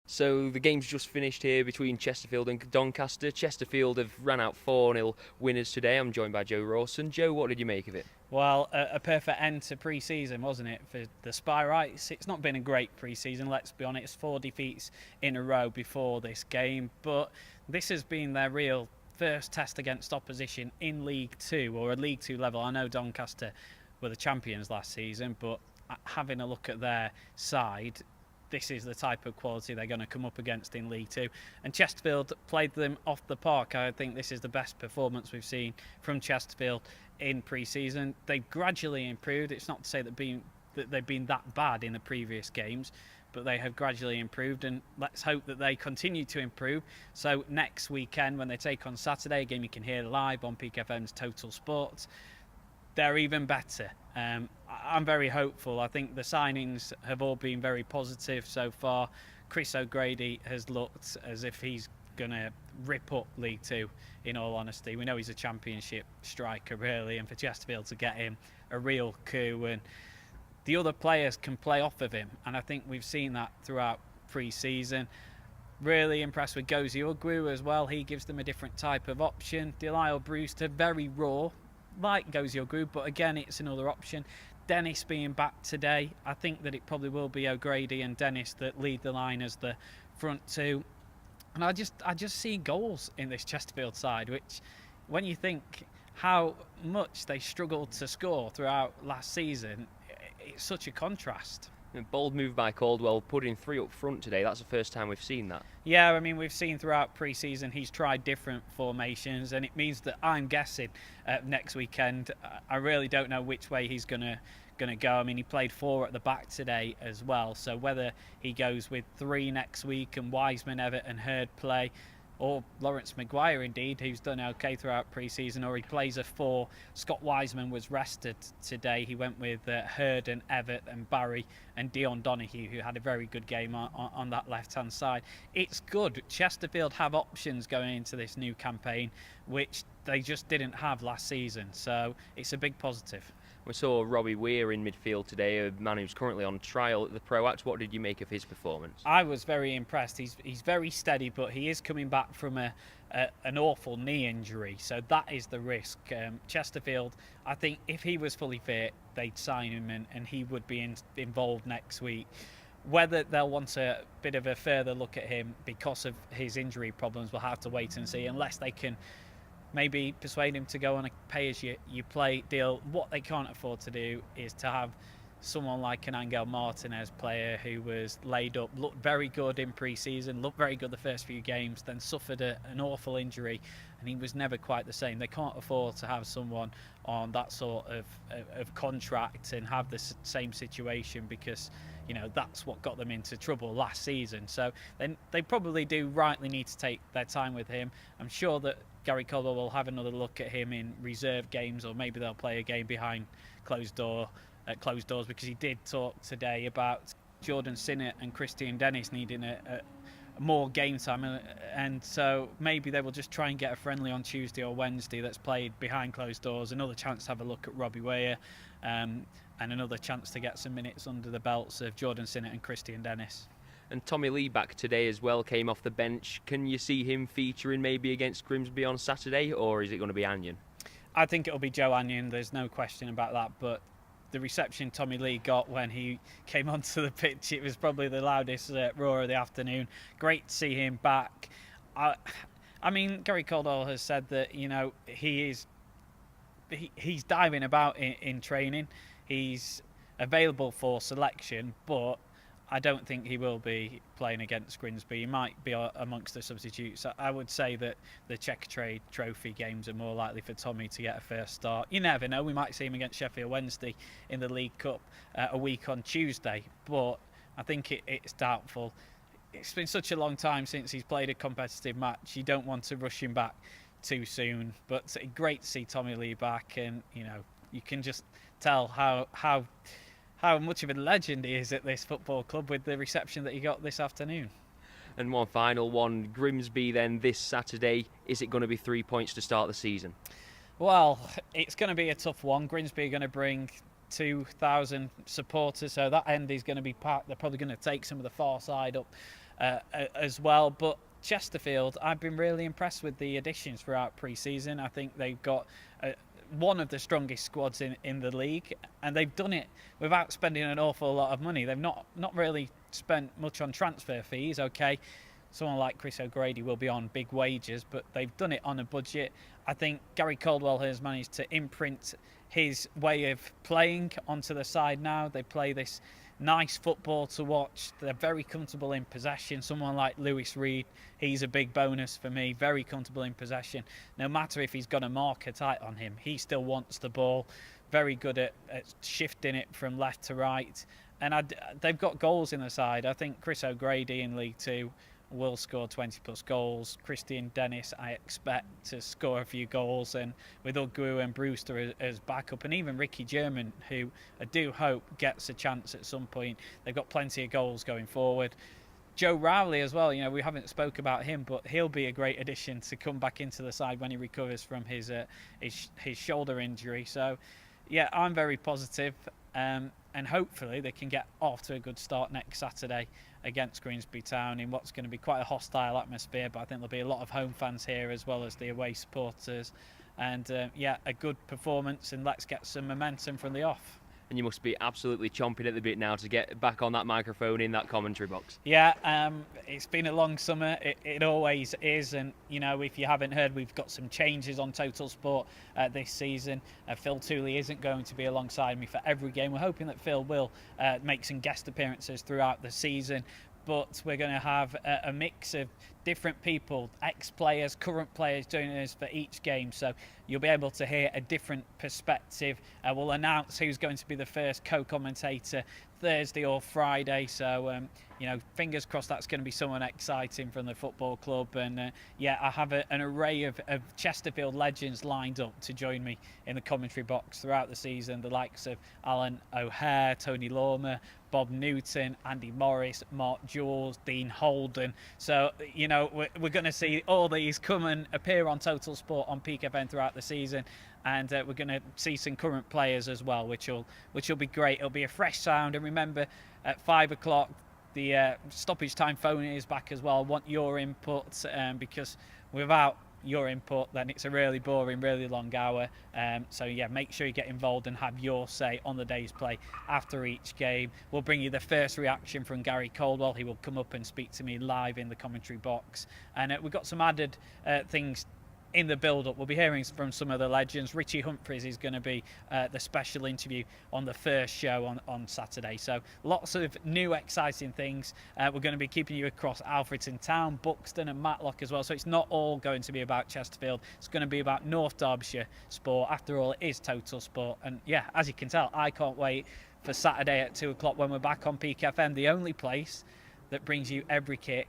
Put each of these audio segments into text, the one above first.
So the game's just finished here between Chesterfield and Doncaster. Chesterfield have ran out 4-0 winners today. I'm joined by Joe Rawson. Joe, what did you make of it? Well, a perfect end to pre-season, wasn't it, for the Spireites? It's not been a great pre-season, let's be honest. 4 defeats in a row before this game, but this has been their real first test against opposition in League 2, or a League 2 level. I know Doncaster were the champions last season, but having a look at their side, this is the type of quality they're going to come up against in League 2. And Chesterfield played them off the park. I think this is the best performance we've seen from Chesterfield in pre-season. They've gradually improved. It's not to say that they've been that bad in the previous games, but they have gradually improved, and let's hope that they continue to improve. So next weekend, when they take on Saturday, a game you can hear live on Peak FM's Total Sports, they're even better. I'm very hopeful. I think the signings have all been very positive so far. Chris O'Grady has looked as if he's going to rip up League 2, in all honesty. We know he's a championship striker, really, and for Chesterfield to get him a real coup, and the other players can play off of him, and I think we've seen that throughout pre-season. Really impressed with Gozi Ugwu as well. He gives them a different type of option. Delisle Brewster, very raw, like Gozi Ugwu, but again, it's another option. Dennis being back today, I think that it probably will be O'Grady and Dennis that lead the line as the front two. And I just see goals in this Chesterfield side, which, when you think how much they struggled to score throughout last season, it's such a contrast. A bold move by Caldwell, putting 3 up front today. That's the first time we've seen that. Yeah, I mean, we've seen throughout pre-season he's tried different formations, and it means that I'm guessing next weekend, I really don't know which way he's going to go. I mean, he played 4 at the back today as well, so whether he goes with 3 next week and Wiseman, Everett and Hurd play, or Lawrence Maguire indeed, who's done okay throughout pre-season, or he plays a 4. Scott Wiseman was rested today. He went with Hurd and Everett and Barry and Dion Donahue, who had a very good game on that left-hand side. It's good. Chesterfield have options going into this new campaign, which they just didn't have last season, so it's a big positive. We saw Robbie Weir in midfield today, a man who's currently on trial at the Pro Act. What did you make of his performance? I was very impressed. He's very steady, but he is coming back from an awful knee injury, so that is the risk. Chesterfield, I think if he was fully fit, they'd sign him and he would be involved next week. Whether they'll want a bit of a further look at him because of his injury problems, we'll have to wait and see, unless they can maybe persuade him to go on a pay-as-you-play deal. What they can't afford to do is to have someone like an Angel Martinez player who was laid up, looked very good in pre-season, looked very good the first few games, then suffered an awful injury, and he was never quite the same. They can't afford to have someone on that sort of contract and have the same situation, because that's what got them into trouble last season. So then they probably do rightly need to take their time with him. I'm sure that Gary Caldwell will have another look at him in reserve games, or maybe they'll play a game behind closed doors, because he did talk today about Jordan Sinnott and Christian Dennis needing a more game time, and so maybe they will just try and get a friendly on Tuesday or Wednesday that's played behind closed doors. Another chance to have a look at Robbie Weir, and another chance to get some minutes under the belts of Jordan Sinnott and Christian Dennis. And Tommy Lee back today as well, came off the bench. Can you see him featuring maybe against Grimsby on Saturday, or is it going to be Anion? I think it'll be Joe Anion, there's no question about that, but the reception Tommy Lee got when he came onto the pitch, it was probably the loudest roar of the afternoon. Great to see him back. I mean, Gary Caldwell has said that he's diving about in training. He's available for selection, but I don't think he will be playing against Grimsby. He might be amongst the substitutes. I would say that the Checker Trade Trophy games are more likely for Tommy to get a first start. You never know. We might see him against Sheffield Wednesday in the League Cup a week on Tuesday, but I think it's doubtful. It's been such a long time since he's played a competitive match. You don't want to rush him back too soon, but great to see Tommy Lee back, and you can just tell how much of a legend he is at this football club with the reception that he got this afternoon. And one final one, Grimsby then this Saturday. Is it going to be 3 points to start the season? Well, it's going to be a tough one. Grimsby are going to bring 2,000 supporters, so that end is going to be packed. They're probably going to take some of the far side up as well. But Chesterfield, I've been really impressed with the additions throughout pre-season. I think they've got one of the strongest squads in the league, and they've done it without spending an awful lot of money. They've not really spent much on transfer fees. Okay, someone like Chris O'Grady will be on big wages, but they've done it on a budget. I think Gary Caldwell has managed to imprint his way of playing onto the side now. They play this nice football to watch. They're very comfortable in possession. Someone like Lewis Reed, he's a big bonus for me. Very comfortable in possession. No matter if he's got a marker tight on him, he still wants the ball. Very good at shifting it from left to right. And they've got goals in the side. I think Chris O'Grady in League Two will score 20 plus goals. Christian Dennis, I expect to score a few goals, and with Ugwu and Brewster as backup, and even Ricky German, who I do hope gets a chance at some point. They've got plenty of goals going forward. Joe Rowley as well, we haven't spoke about him, but he'll be a great addition to come back into the side when he recovers from his shoulder injury. So yeah, I'm very positive, and hopefully they can get off to a good start next Saturday against Grimsby Town in what's going to be quite a hostile atmosphere, but I think there'll be a lot of home fans here as well as the away supporters. And a good performance, and let's get some momentum from the off. And you must be absolutely chomping at the bit now to get back on that microphone in that commentary box. Yeah, it's been a long summer. It always is. And, if you haven't heard, we've got some changes on Total Sport this season. Phil Tooley isn't going to be alongside me for every game. We're hoping that Phil will make some guest appearances throughout the season. But we're going to have a mix of different people, ex-players, current players joining us for each game. So you'll be able to hear a different perspective. We'll announce who's going to be the first co-commentator Thursday or Friday. So, fingers crossed that's going to be someone exciting from the football club. And I have an array of Chesterfield legends lined up to join me in the commentary box throughout the season. The likes of Alan O'Hare, Tony Lormer, Bob Newton, Andy Morris, Mark Jules, Dean Holden. So, we're going to see all these come and appear on Total Sport on Peak FM throughout the season. And we're going to see some current players as well, which will be great. It'll be a fresh sound. And remember, at 5 o'clock, the Stoppage Time phone is back as well. I want your input, because without your input, then it's a really boring, really long hour. Make sure you get involved and have your say on the day's play after each game. We'll bring you the first reaction from Gary Caldwell. He will come up and speak to me live in the commentary box. And we've got some added things in the build-up. We'll be hearing from some of the legends. Richie Humphries is going to be the special interview on the first show on Saturday. So lots of new exciting things. We're going to be keeping you across Alfreton Town, Buxton and Matlock as well. So it's not all going to be about Chesterfield. It's going to be about North Derbyshire sport. After all, it is Total Sport. And as you can tell, I can't wait for Saturday at 2 o'clock when we're back on Peak FM, the only place that brings you every kick,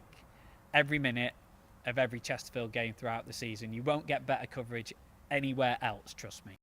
every minute of every Chesterfield game throughout the season. You won't get better coverage anywhere else, trust me.